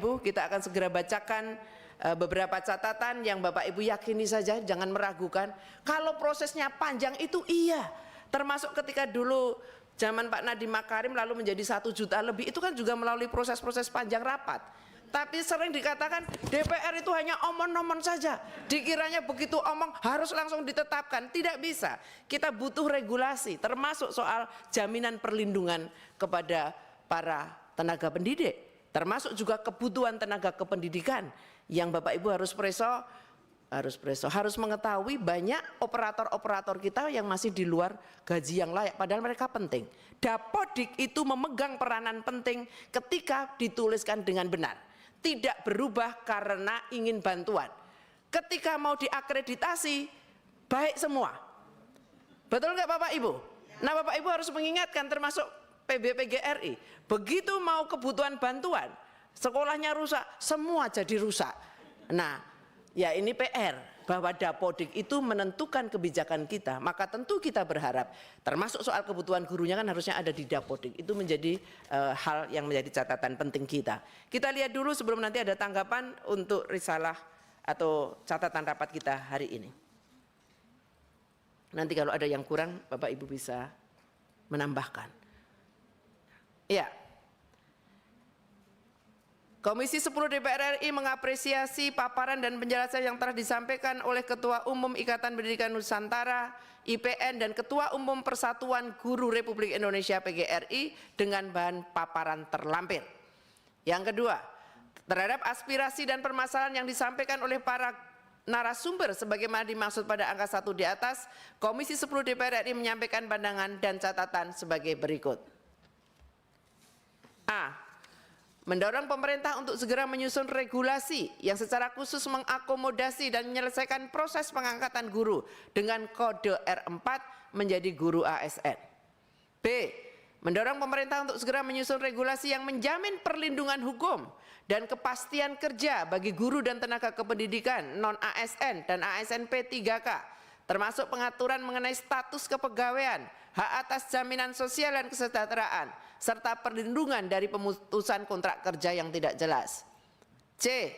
Ibu, kita akan segera bacakan beberapa catatan yang Bapak Ibu yakini saja, jangan meragukan. Kalau prosesnya panjang itu iya, termasuk ketika dulu zaman Pak Nadiem Makarim lalu menjadi 1 juta lebih, itu kan juga melalui proses-proses panjang rapat. Tapi sering dikatakan DPR itu hanya omong-omong saja, dikiranya begitu omong harus langsung ditetapkan. Tidak bisa, kita butuh regulasi, termasuk soal jaminan perlindungan kepada para tenaga pendidik, termasuk juga kebutuhan tenaga kependidikan yang Bapak Ibu harus mengetahui banyak operator-operator kita yang masih di luar gaji yang layak, padahal mereka penting. Dapodik itu memegang peranan penting ketika dituliskan dengan benar, tidak berubah karena ingin bantuan. Ketika mau diakreditasi, baik semua. Betul nggak Bapak Ibu? Nah, Bapak Ibu harus mengingatkan, termasuk PBPGRI, begitu mau kebutuhan bantuan, sekolahnya rusak, semua jadi rusak. Nah, ya ini PR, bahwa Dapodik itu menentukan kebijakan kita. Maka tentu kita berharap, termasuk soal kebutuhan gurunya kan harusnya ada di Dapodik. Itu menjadi hal yang menjadi catatan penting kita. Kita lihat dulu sebelum nanti ada tanggapan untuk risalah atau catatan rapat kita hari ini. Nanti kalau ada yang kurang, Bapak Ibu bisa menambahkan. Ya. Komisi 10 DPR RI mengapresiasi paparan dan penjelasan yang telah disampaikan oleh Ketua Umum Ikatan Pendidikan Nusantara IPN dan Ketua Umum Persatuan Guru Republik Indonesia PGRI dengan bahan paparan terlampir. Yang kedua, terhadap aspirasi dan permasalahan yang disampaikan oleh para narasumber sebagaimana dimaksud pada angka 1 di atas, Komisi 10 DPR RI menyampaikan pandangan dan catatan sebagai berikut. A. Mendorong pemerintah untuk segera menyusun regulasi yang secara khusus mengakomodasi dan menyelesaikan proses pengangkatan guru dengan kode R4 menjadi guru ASN. B. Mendorong pemerintah untuk segera menyusun regulasi yang menjamin perlindungan hukum dan kepastian kerja bagi guru dan tenaga kependidikan non-ASN dan ASN P3K, termasuk pengaturan mengenai status kepegawaian, hak atas jaminan sosial dan kesejahteraan, serta perlindungan dari pemutusan kontrak kerja yang tidak jelas. C.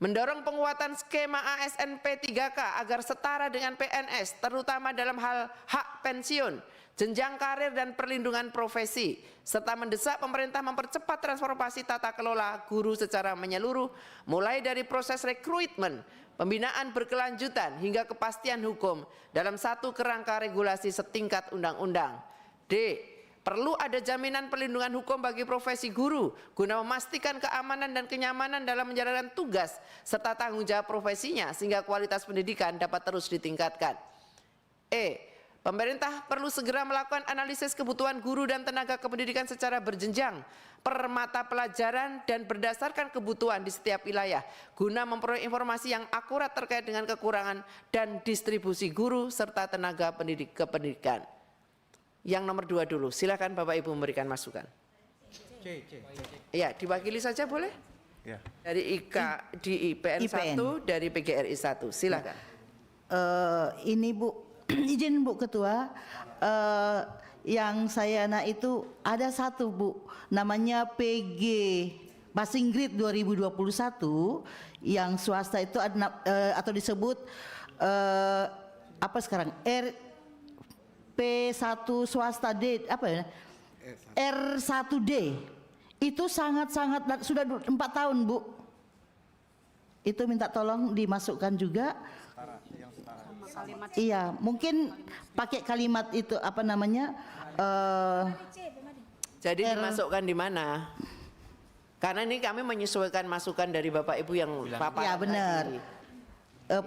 Mendorong penguatan skema ASN P3K agar setara dengan PNS, terutama dalam hal hak pensiun, jenjang karir dan perlindungan profesi, serta mendesak pemerintah mempercepat transformasi tata kelola guru secara menyeluruh, mulai dari proses rekrutmen, pembinaan berkelanjutan hingga kepastian hukum dalam satu kerangka regulasi setingkat undang-undang. D. Perlu ada jaminan perlindungan hukum bagi profesi guru guna memastikan keamanan dan kenyamanan dalam menjalankan tugas serta tanggung jawab profesinya sehingga kualitas pendidikan dapat terus ditingkatkan. E. Pemerintah perlu segera melakukan analisis kebutuhan guru dan tenaga kependidikan secara berjenjang per mata pelajaran dan berdasarkan kebutuhan di setiap wilayah guna memperoleh informasi yang akurat terkait dengan kekurangan dan distribusi guru serta tenaga kependidikan. Yang nomor 2 dulu, silakan Bapak Ibu memberikan masukan. Ya, diwakili saja boleh? Ya. Dari di IPN 1, dari PGRI 1, silakan. Ini Bu, izin Bu Ketua, yang saya itu ada satu Bu, namanya PG Passing Grade 2021 yang swasta itu ada, atau disebut apa sekarang P1 swasta D apa ya, R1D itu sangat-sangat sudah 4 tahun Bu, itu minta tolong dimasukkan juga. Iya, mungkin pakai kalimat itu apa namanya? Jadi dimasukkan di mana? Karena ini kami menyesuaikan masukan dari Bapak Ibu yang paparan. Ya benar.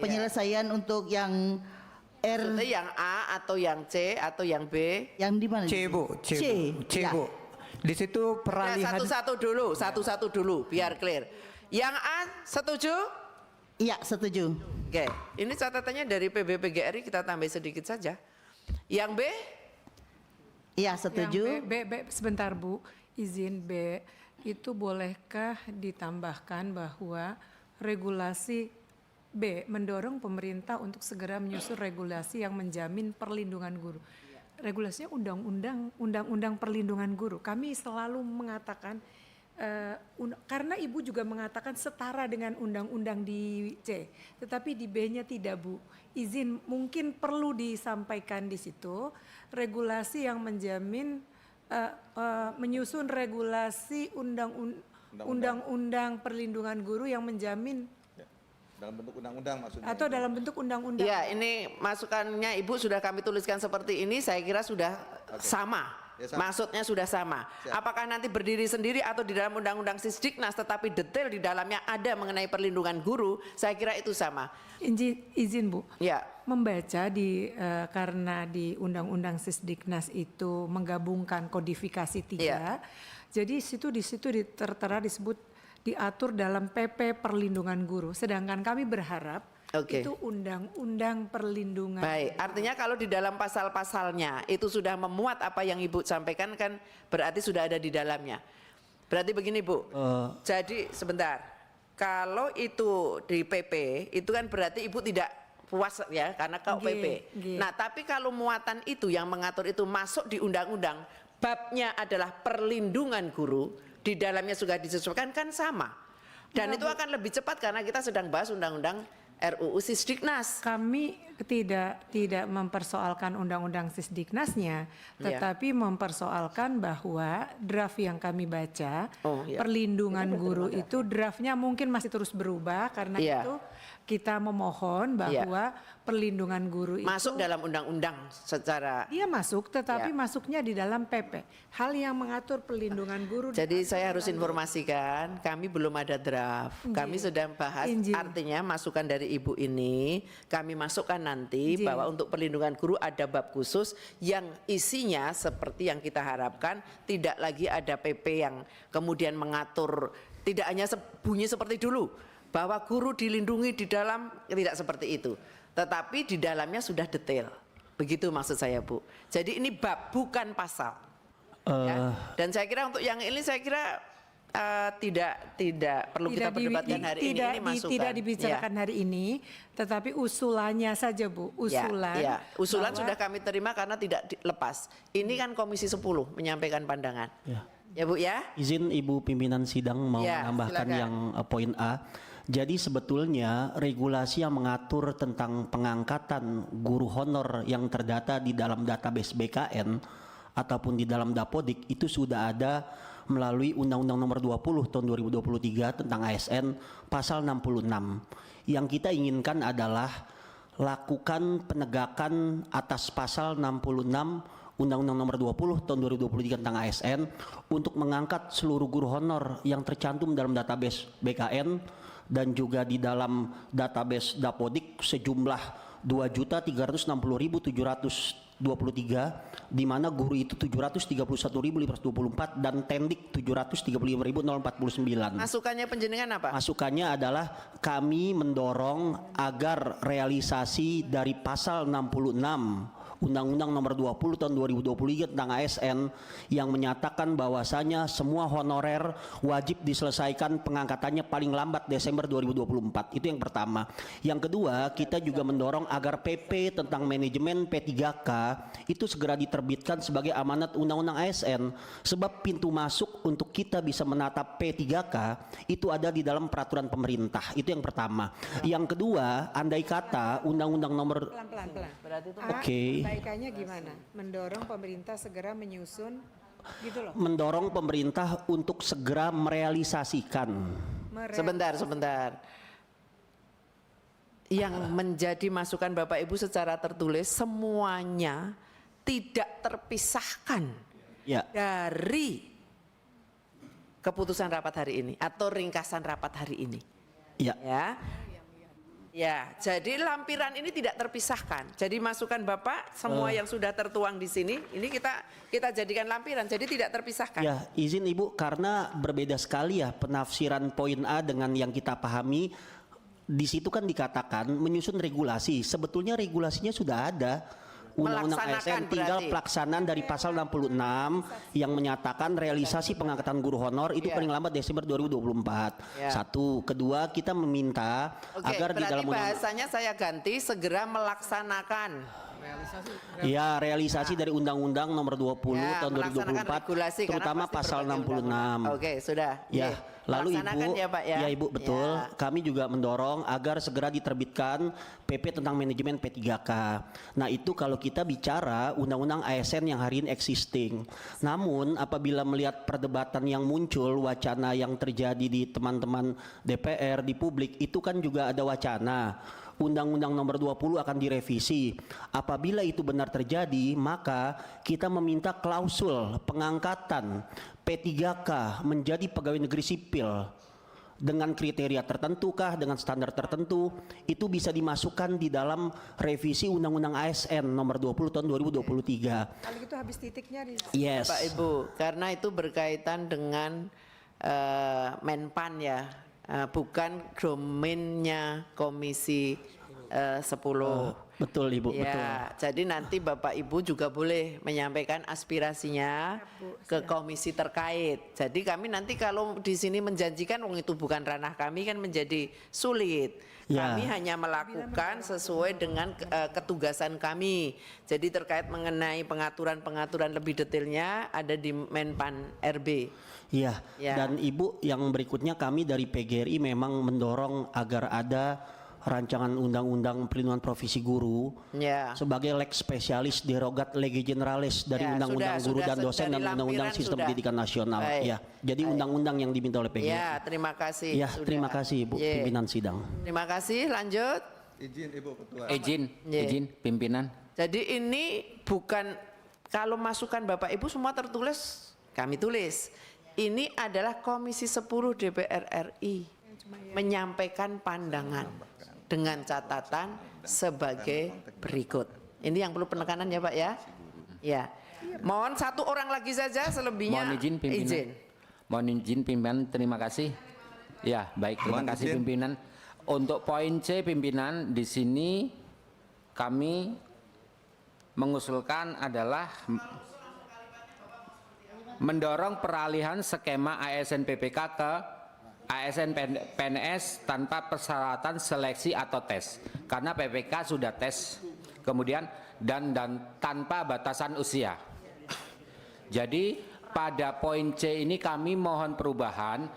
Penyelesaian untuk yang maksudnya yang A atau yang C atau yang B? Yang di mana? C Bu, C Bu. Di situ peralihan. Ya, satu-satu dulu, biar clear. Yang A setuju? Iya, setuju. Oke, ini catatannya dari PBPGRI kita tambah sedikit saja. Yang B? Iya, setuju. Yang B, sebentar Bu, izin B, itu bolehkah ditambahkan bahwa regulasi B mendorong pemerintah untuk segera menyusun regulasi yang menjamin perlindungan guru. Regulasinya undang-undang perlindungan guru. Kami selalu mengatakan karena Ibu juga mengatakan setara dengan undang-undang di C, tetapi di B-nya tidak, Bu. Izin mungkin perlu disampaikan di situ regulasi yang menjamin menyusun regulasi undang-undang perlindungan guru yang menjamin Dalam bentuk undang-undang maksudnya. atau dalam bentuk undang-undang. Ya, ini masukannya Ibu sudah kami tuliskan seperti ini, saya kira sudah sama. Ya, sama. Maksudnya sudah sama. Siap. Apakah nanti berdiri sendiri atau di dalam undang-undang Sisdiknas tetapi detail di dalamnya ada mengenai perlindungan guru, saya kira itu sama. Izin Bu, Ya. membaca karena di Undang-Undang Sisdiknas itu menggabungkan kodifikasi 3, jadi di situ tertera disebut diatur dalam PP Perlindungan Guru. Sedangkan kami berharap Oke. itu Undang-Undang Perlindungan. Baik, artinya kalau di dalam pasal-pasalnya itu sudah memuat apa yang Ibu sampaikan kan berarti sudah ada di dalamnya. Berarti begini Bu, jadi sebentar, kalau itu di PP itu kan berarti Ibu tidak puas ya karena kau PP. Nah tapi kalau muatan itu yang mengatur itu masuk di undang-undang, babnya adalah perlindungan guru, di dalamnya sudah disesuaikan kan sama. Dan itu akan lebih cepat karena kita sedang bahas undang-undang RUU Sisdiknas. Kami tidak mempersoalkan Undang-Undang Sisdiknasnya, tetapi mempersoalkan bahwa draft yang kami baca, perlindungan guru itu draftnya mungkin masih terus berubah karena itu kita memohon bahwa perlindungan guru itu masuk dalam undang-undang secara. Dia masuk, tetapi masuknya di dalam PP. Hal yang mengatur perlindungan guru. Jadi saya harus informasikan, kami belum ada draft. Kami sedang bahas, artinya masukan dari Ibu ini kami masukkan nanti bahwa untuk perlindungan guru ada bab khusus yang isinya seperti yang kita harapkan, tidak lagi ada PP yang kemudian mengatur, tidak hanya bunyi seperti dulu bahwa guru dilindungi di dalam, tidak seperti itu. Tetapi di dalamnya sudah detail. Begitu maksud saya Bu. Jadi ini bab bukan pasal. Ya. Dan saya kira untuk yang ini saya kira tidak perlu kita perdebatkan hari ini masukan. Tidak dibicarakan hari ini, tetapi usulannya saja Bu. Usulan sudah kami terima karena tidak lepas. Ini kan Komisi 10 menyampaikan pandangan. Ya Bu ya. Izin Ibu pimpinan sidang mau menambahkan silakan. yang poin A. Jadi sebetulnya regulasi yang mengatur tentang pengangkatan guru honor yang terdata di dalam database BKN ataupun di dalam Dapodik itu sudah ada melalui Undang-Undang Nomor 20 Tahun 2023 tentang ASN pasal 66. Yang kita inginkan adalah lakukan penegakan atas pasal 66 Undang-Undang Nomor 20 Tahun 2023 tentang ASN untuk mengangkat seluruh guru honor yang tercantum dalam database BKN dan juga di dalam database Dapodik sejumlah 2.360.723 di mana guru itu 731.524 dan tendik 735.049. Masukannya penjenengan apa? Masukannya adalah kami mendorong agar realisasi dari pasal 66 Undang-Undang Nomor 20 Tahun 2023 tentang ASN yang menyatakan bahwasanya semua honorer wajib diselesaikan pengangkatannya paling lambat Desember 2024. Itu yang pertama. Yang kedua, kita juga mendorong agar PP tentang manajemen P3K itu segera diterbitkan sebagai amanat Undang-Undang ASN, sebab pintu masuk untuk kita bisa menatap P3K itu ada di dalam peraturan pemerintah. Itu yang pertama. Yang kedua, andai kata Undang-Undang Nomor Perbaikannya gimana? Mendorong pemerintah segera menyusun gitu loh. Mendorong pemerintah untuk segera merealisasikan. Sebentar. Yang menjadi masukan Bapak Ibu secara tertulis semuanya tidak terpisahkan dari keputusan rapat hari ini atau ringkasan rapat hari ini. Ya, jadi lampiran ini tidak terpisahkan. Jadi masukan Bapak semua yang sudah tertuang di sini, ini kita jadikan lampiran, jadi tidak terpisahkan. Ya, izin Ibu, karena berbeda sekali ya penafsiran poin A dengan yang kita pahami. Di situ kan dikatakan menyusun regulasi. Sebetulnya regulasinya sudah ada. Undang-Undang ASN tinggal pelaksanaan dari pasal 66 yang menyatakan realisasi pengangkatan guru honor itu paling lambat Desember 2024. Satu, kedua kita meminta agar di dalam bahasanya saya ganti segera melaksanakan. Ya, realisasi dari Undang-Undang Nomor 20 Ya, tahun melaksanakan 2024, regulasi karena terutama pasti pasal berbagai 66. undang-undang. Oke, sudah. Ya, Oke. lalu Laksanakan Ibu, ya, Pak, ya. Ibu betul. Ya. Kami juga mendorong agar segera diterbitkan PP tentang manajemen P3K. Nah, itu kalau kita bicara undang-undang ASN yang hari ini existing. Namun apabila melihat perdebatan yang muncul, wacana yang terjadi di teman-teman DPR, di publik, itu kan juga ada wacana Undang-Undang Nomor 20 akan direvisi. Apabila itu benar terjadi, maka kita meminta klausul pengangkatan P3K menjadi pegawai negeri sipil dengan kriteria tertentu kah, dengan standar tertentu, itu bisa dimasukkan di dalam revisi Undang-Undang ASN Nomor 20 tahun 2023. Kalau gitu habis titiknya di Yes. Pak Ibu, karena itu berkaitan dengan Menpan ya, bukan domainnya Komisi 10. Betul Ibu, betul. Ya, jadi nanti Bapak Ibu juga boleh menyampaikan aspirasinya ke komisi terkait. Jadi kami nanti kalau di sini menjanjikan, itu bukan ranah kami, kan menjadi sulit. Ya. Kami hanya melakukan sesuai dengan ketugasan kami. Jadi terkait mengenai pengaturan-pengaturan lebih detailnya ada di Menpan RB. Iya, Ya. dan Ibu yang berikutnya kami dari PGRI memang mendorong agar ada rancangan undang-undang perlindungan profesi guru Ya. sebagai lex spesialis derogat lege generalis dari Ya, undang-undang sudah, guru sudah, dan dosen dari dan undang-undang lampiran sistem sudah. pendidikan nasional. Baik. Ya, jadi undang-undang yang diminta oleh PGRI. Ya, terima kasih. Ya, sudah. terima kasih Ibu Ye. pimpinan sidang. Terima kasih, lanjut. Izin Ibu Ketua. Ye. Izin pimpinan. Jadi ini bukan, kalau masukan Bapak Ibu semua tertulis, kami tulis. Ini adalah Komisi 10 DPR RI menyampaikan pandangan dengan catatan sebagai berikut. Ini yang perlu penekanan ya Pak ya. Ya. Mohon satu orang lagi saja, selebihnya Mohon izin pimpinan. izin. Mohon izin pimpinan, terima kasih. Ya, baik, terima Mohon kasih izin. pimpinan. Untuk poin C pimpinan, di sini kami mengusulkan adalah mendorong peralihan skema ASN PPK ke ASN PNS tanpa persyaratan seleksi atau tes, karena PPK sudah tes, kemudian dan tanpa batasan usia. Jadi pada poin C ini kami mohon perubahan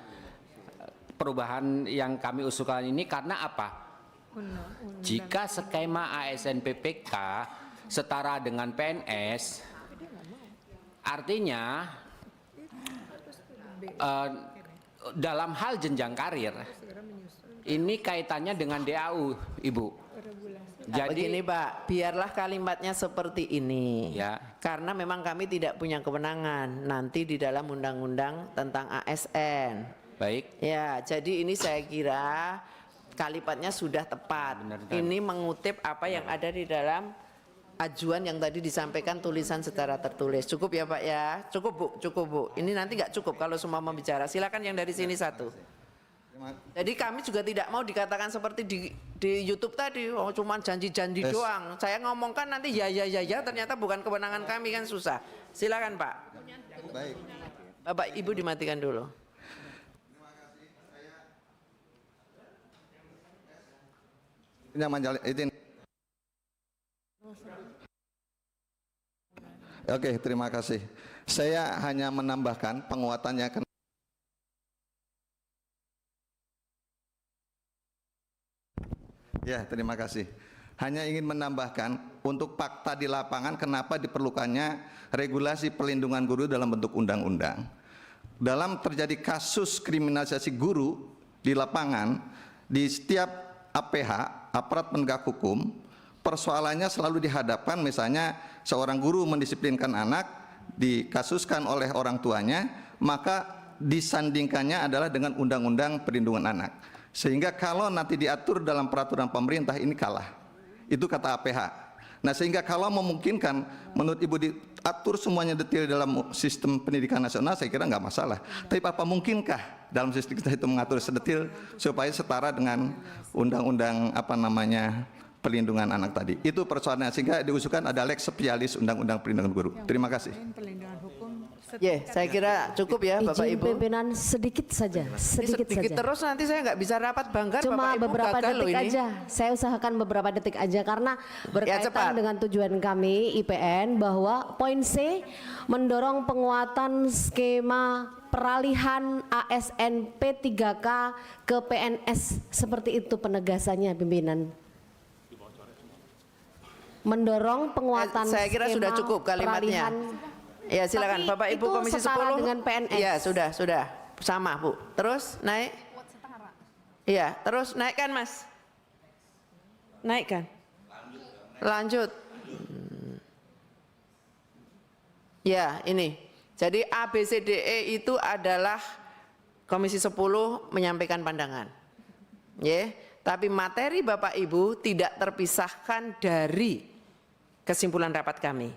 yang kami usulkan ini karena apa? Jika skema ASN PPK setara dengan PNS, artinya dalam hal jenjang karir ini kaitannya dengan DAU, Ibu. Begini Pak, biarlah kalimatnya seperti ini. Ya. Karena memang kami tidak punya kewenangan nanti di dalam undang-undang tentang ASN. Baik. Ya, jadi ini saya kira kalimatnya sudah tepat. Benar. Ini mengutip apa yang ada di dalam ajuan yang tadi disampaikan tulisan secara tertulis. Cukup ya Pak ya? Cukup Bu, cukup Bu. Ini nanti nggak cukup kalau semua mau bicara. Silakan yang dari sini satu. Jadi kami juga tidak mau dikatakan seperti di YouTube tadi, oh cuman janji-janji doang. Saya ngomongkan nanti ya ternyata bukan kewenangan kami, kan susah. Silakan Pak. Baik. Bapak Ibu dimatikan dulu. Yang menjalin izin. Oke, terima kasih. Saya hanya menambahkan penguatannya ke Ya, terima kasih. Hanya ingin menambahkan untuk fakta di lapangan kenapa diperlukannya regulasi perlindungan guru dalam bentuk undang-undang. Dalam terjadi kasus kriminalisasi guru di lapangan, di setiap APH, aparat penegak hukum, persoalannya selalu dihadapkan misalnya seorang guru mendisiplinkan anak, dikasuskan oleh orang tuanya, maka disandingkannya adalah dengan undang-undang perlindungan anak. Sehingga kalau nanti diatur dalam peraturan pemerintah ini kalah. Itu kata APH. Nah, sehingga kalau memungkinkan menurut Ibu diatur semuanya detail dalam sistem pendidikan nasional, saya kira nggak masalah. Tapi apa mungkinkah dalam sistem kita itu mengatur sedetil supaya setara dengan undang-undang perlindungan anak tadi? Itu persoalannya, sehingga diusulkan ada lex spesialis undang-undang perlindungan guru. Terima kasih. Perlindungan hukum Saya kira cukup ya Bapak Izin Ibu. pimpinan sedikit saja, sedikit Sedikit saja. terus nanti saya nggak bisa rapat banggar Cuma Bapak Ibu, beberapa gagal loh detik ini. aja. Saya usahakan beberapa detik aja karena cepat. berkaitan dengan tujuan kami IPN bahwa poin C mendorong penguatan skema peralihan ASN P3K ke PNS, seperti itu penegasannya pimpinan. Mendorong penguatan Saya kira skema sudah cukup kalimatnya. peralihan. Ya silakan Tapi Bapak Ibu itu Komisi setara 10. dengan PNS. Iya sudah sama Bu. Terus naik. Iya terus naikkan Mas. Naikkan. Lanjut. Ya ini. Jadi ABCDE itu adalah Komisi 10 menyampaikan pandangan. Ya, tapi materi Bapak Ibu tidak terpisahkan dari kesimpulan rapat kami.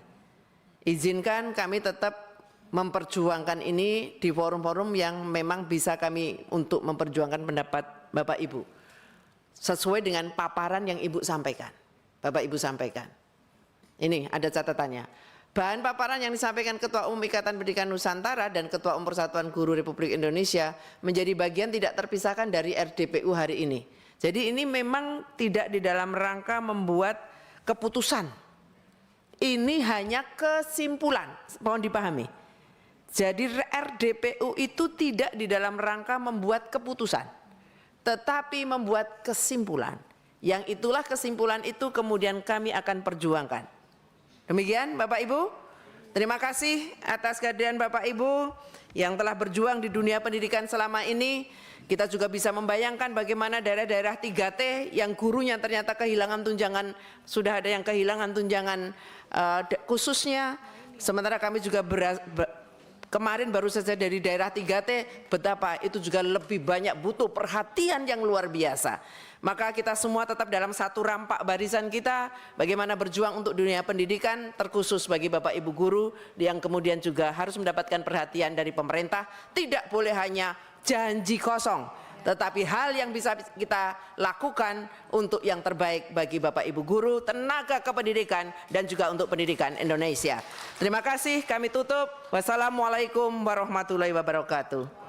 Izinkan kami tetap memperjuangkan ini di forum-forum yang memang bisa kami untuk memperjuangkan pendapat Bapak Ibu. Sesuai dengan paparan yang Ibu sampaikan. Bapak Ibu sampaikan. Ini ada catatannya. Bahan paparan yang disampaikan Ketua Umum Ikatan Pendidikan Nusantara dan Ketua Umum Persatuan Guru Republik Indonesia menjadi bagian tidak terpisahkan dari RDPU hari ini. Jadi ini memang tidak di dalam rangka membuat keputusan. Ini hanya kesimpulan, mohon dipahami. Jadi RDPU itu tidak di dalam rangka membuat keputusan, tetapi membuat kesimpulan. Yang itulah kesimpulan itu kemudian kami akan perjuangkan. Demikian Bapak Ibu, terima kasih atas kehadiran Bapak Ibu yang telah berjuang di dunia pendidikan selama ini. Kita juga bisa membayangkan bagaimana daerah-daerah 3T yang gurunya ternyata kehilangan tunjangan, sudah ada yang kehilangan tunjangan khususnya. Sementara kami juga kemarin baru saja dari daerah 3T, betapa itu juga lebih banyak butuh perhatian yang luar biasa. Maka kita semua tetap dalam satu rampak barisan kita, bagaimana berjuang untuk dunia pendidikan, terkhusus bagi Bapak Ibu guru yang kemudian juga harus mendapatkan perhatian dari pemerintah. Tidak boleh hanya janji kosong, tetapi hal yang bisa kita lakukan untuk yang terbaik bagi Bapak Ibu guru, tenaga kependidikan, dan juga untuk pendidikan Indonesia. Terima kasih, kami tutup. Wassalamualaikum warahmatullahi wabarakatuh.